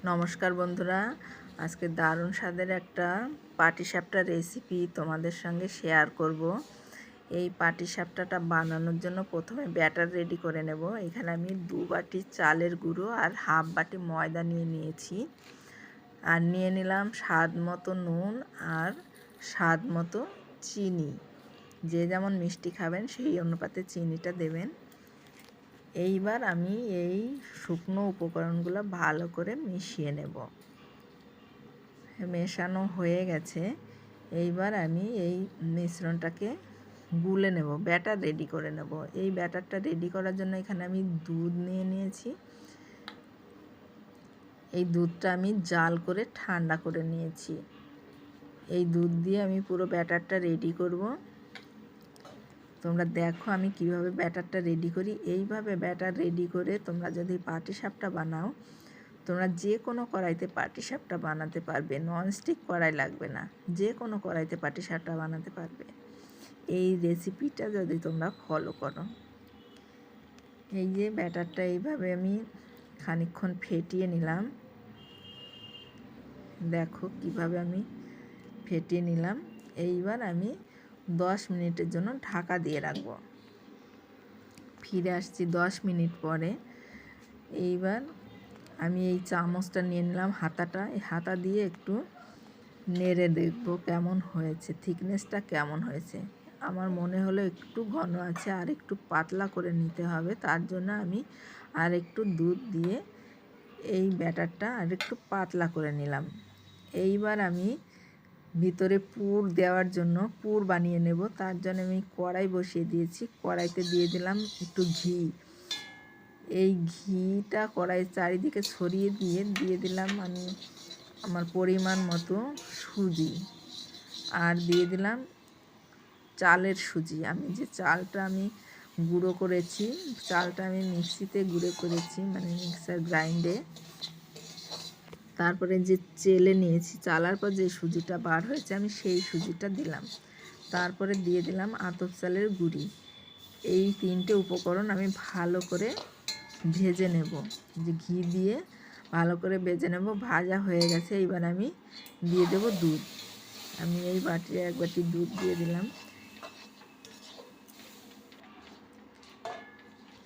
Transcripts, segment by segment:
নমস্কার বন্ধুরা, আজকে দারুণ স্বাদের একটা পাটিসাপটা রেসিপি তোমাদের সঙ্গে শেয়ার করব। এই পাটিসাপটাটা বানানোর জন্য প্রথমে ব্যাটার রেডি করে নেব। এখানে আমি 2 বাটি চালের গুঁড়ো আর হাফ বাটি ময়দা নিয়েছি, আর নিয়ে নিলাম স্বাদ মতো নুন আর স্বাদ মতো চিনি। যে যেমন মিষ্টি খাবেন সেই অনুপাতে চিনিটা দেবেন। এইবার আমি এই শুকনো উপকরণগুলো ভালো করে মিশিয়ে নেব। মেশানো হয়ে গেছে। এইবার আমি এই মিশ্রণটাকে গুলে নেব, ব্যাটার রেডি করে নেব। এই ব্যাটারটা রেডি করার জন্য এখানে আমি দুধ নিয়েছি। এই দুধটা আমি জাল করে ঠান্ডা করে নিয়েছি। এই দুধ দিয়ে আমি পুরো ব্যাটারটা রেডি করব। তোমরা দেখো আমি কিভাবে ব্যাটারটা রেডি করি। এইভাবে ব্যাটার রেডি করে তোমরা যদি পাটিসাপটা বানাও, তোমরা যে কোনো কড়াইতে পাটিসাপটা বানাতে পারবে। ননস্টিক কড়াই লাগবে না, যে কোনো কড়াইতে পাটিসাপটা বানাতে পারবে এই রেসিপিটা যদি তোমরা ফলো করো। এই যে ব্যাটারটা এইভাবে আমি খানিকক্ষণ ফেটিয়ে নিলাম। দেখো কিভাবে আমি ফেটিয়ে নিলাম। এইবার আমি 10 মিনিটের জন্য ঢাকা দিয়ে রাখবো। ফিরে আসছি 10 মিনিট পরে। এইবার আমি এই চামচটা নিয়ে নিলাম, হাতাটা। এই হাতা দিয়ে একটু নেড়ে দেখব কেমন হয়েছে, থিকনেসটা কেমন হয়েছে। আমার মনে হলো একটু ঘন আছে, আর একটু পাতলা করে নিতে হবে। তার জন্য আমি আর একটু দুধ দিয়ে এই ব্যাটারটা আর একটু পাতলা করে নিলাম। এইবার আমি ভিতরে পুর দেওয়ার জন্য পুর বানিয়ে নেব। তার জন্য আমি কড়াই বসিয়ে দিয়েছি। কড়াইতে দিয়ে দিলাম একটু ঘি। এই ঘিটা কড়াইয়ের চারিদিকে ছড়িয়ে দিয়ে দিলাম আমি আমার পরিমাণ মতো সুজি, আর দিয়ে দিলাম চালের সুজি। আমি যে চালটা আমি গুঁড়ো করেছি, চালটা আমি মিক্সিতে গুঁড়ো করেছি, মানে মিক্সার গ্রাইন্ডে। তারপরে যে চেলে নিয়েছি, চালার পর যে সুজিটা বার হয়েছে আমি সেই সুজিটা দিলাম। তারপরে দিয়ে দিলাম আতপ চালের গুঁড়ি। এই 3টে উপকরণ আমি ভালো করে ভেজে নেব, যে ঘি দিয়ে ভালো করে ভেজে নেব। ভাজা হয়ে গেছে। এইবার আমি দিয়ে দেব দুধ। আমি এই বাটিতে 1 বাটি দুধ দিয়ে দিলাম।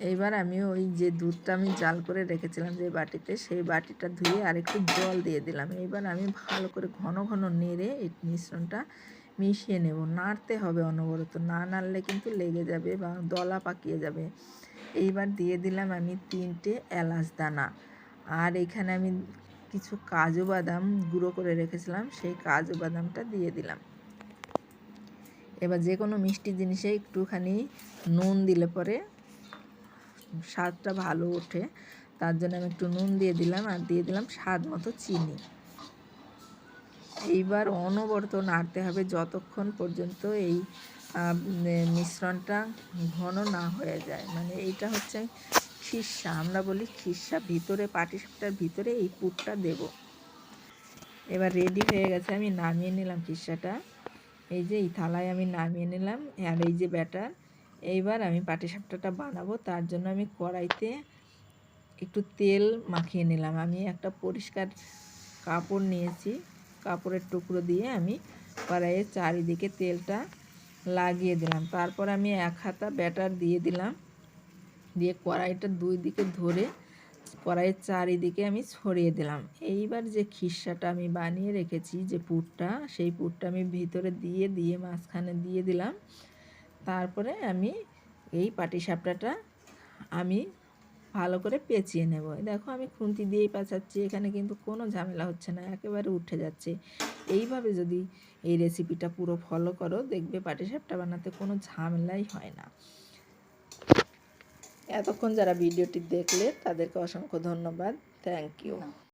এইবার আমি ওই যে দুধটা আমি জাল করে রেখেছিলাম যে বাটিতে, সেই বাটিটা ধুয়ে আর একটু জল দিয়ে দিলাম। এইবার আমি ভালো করে ঘন ঘন নেড়ে এই মিশ্রণটা মিশিয়ে নেব। নাড়তে হবে অনবরত, না নাড়লে কিন্তু লেগে যাবে বা দলা পাকিয়ে যাবে। এইবার দিয়ে দিলাম আমি 3টে এলাচ দানা, আর এখানে আমি কিছু কাজু বাদাম গুঁড়ো করে রেখেছিলাম, সেই কাজু বাদামটা দিয়ে দিলাম। এবার যে কোনো মিষ্টি জিনিসে একটুখানি নুন দিলে পরে স্বাদটা ভালো ওঠে। তার জন্য আমি একটু নুন দিয়ে দিলাম, আর দিয়ে দিলাম স্বাদ মতো চিনি। এইবার অনবরত নাড়তে হবে যতক্ষণ পর্যন্ত এই মিশ্রণটা ঘন না হয়ে যায়। মানে এইটা হচ্ছে খিরসা, আমরা বলি খিরসা। ভিতরে পাটিসাপটার ভিতরে এই পুরটা দেব। এবার রেডি হয়ে গেছে, আমি নামিয়ে নিলাম খিরসাটা। এই যে এই থালায় আমি নামিয়ে নিলাম, আর এই যে ব্যাটার। এইবার আমি পাটিসাপটাটা বানাবো। তার জন্য আমি কড়াইতে একটু তেল মাখিয়ে নিলাম। আমি একটা পরিষ্কার কাপড় নিয়েছি, কাপড়ের টুকরো দিয়ে আমি কড়াইয়ের চারিদিকে তেলটা লাগিয়ে দিলাম। তারপর আমি 1 হাতা ব্যাটার দিয়ে দিলাম, দিয়ে কড়াইটা 2 দিকে ধরে কড়াইয়ের চারিদিকে আমি ছড়িয়ে দিলাম। এইবার যে খিরসাটা আমি বানিয়ে রেখেছি, যে পুরটা, সেই পুরটা আমি ভিতরে দিয়ে মাঝখানে দিয়ে দিলাম। তারপরে আমি এই পাটিসাপটাটা আমি ভালো করে পেঁচিয়ে নেব। দেখো আমি খুন্তি দিয়েই পেঁচাচ্ছি, এখানে কিন্তু কোনো ঝামেলা হচ্ছে না, একেবারে উঠে যাচ্ছে। এইভাবে যদি এই রেসিপিটা পুরো ফলো করো, দেখবে পাটিসাপটা বানাতে কোনো ঝামেলাই হয় না। এতক্ষণ যারা ভিডিওটি দেখলে তাদেরকে অসংখ্য ধন্যবাদ। Thank you.